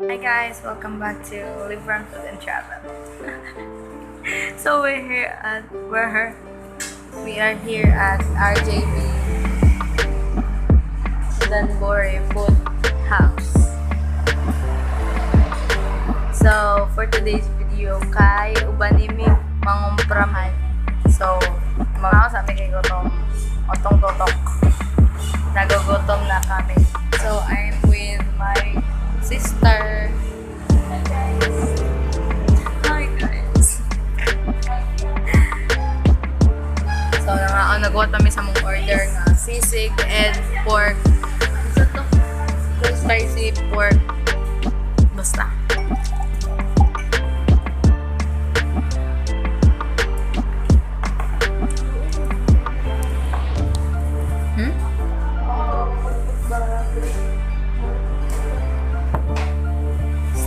Hi guys, welcome back to Libran Food and Travel. So we are here at RJB Donburi Food House. So for today's video, kay ubanimi mangumpraman. So mga sabi kay gutom, otong-totok. Nagugutom na kami. So I'm with my sister. Hi guys. So nagawa kami sa mong order nga sisig and pork. Isa to? Spicy pork. Basta.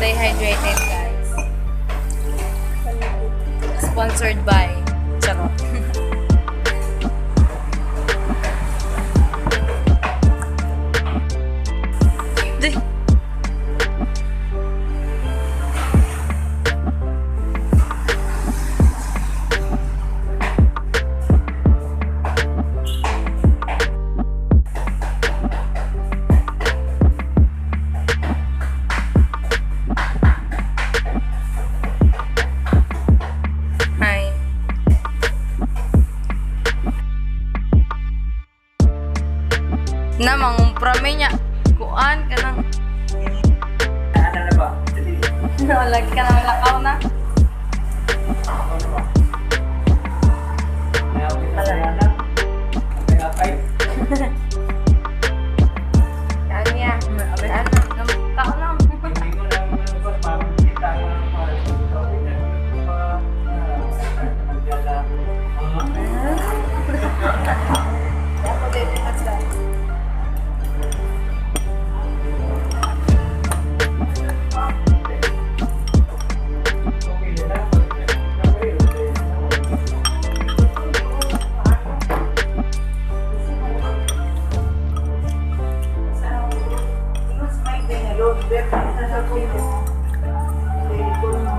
Stay hydrated, guys. Sponsored by Charot. Na mangumprame niya. Kuan ka nang. Ano na ba? Lagi ka nang lakaw na. Kanya. Tao na.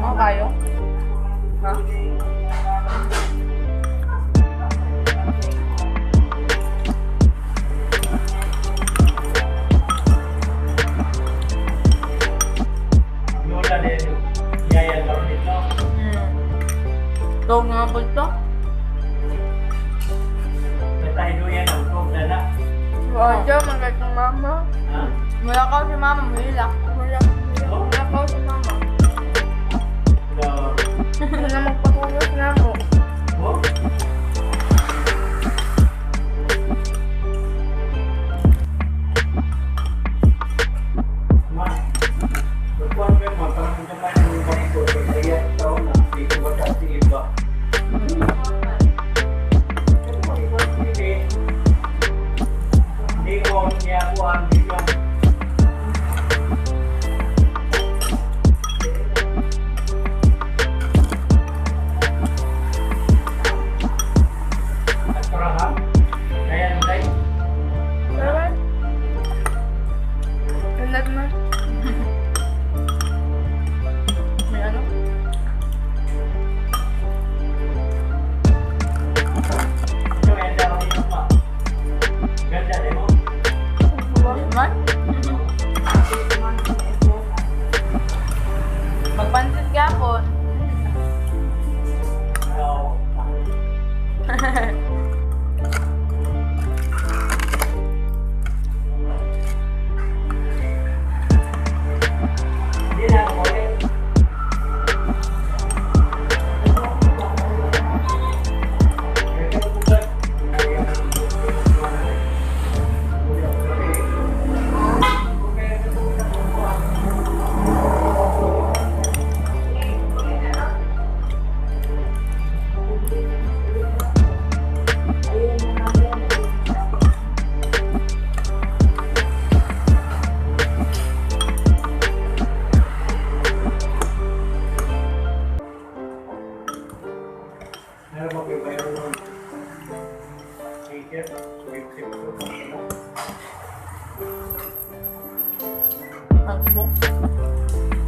Ano kayo? Ha? Ito nga po ito? Wala, magkat ng mama. Wala ka si mama, mahilak. Wala ka si mama. Wala magpatulos na mo. May ano? Magpansit gapon. Facebook.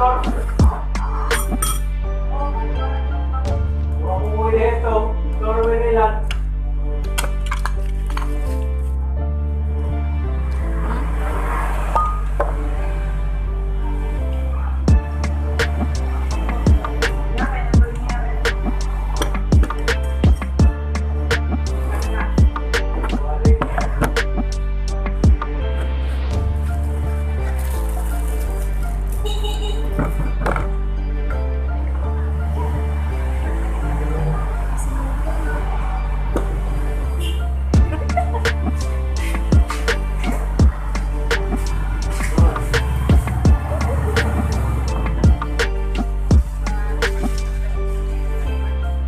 motor. Huwag mo muli ito. Doorway nila.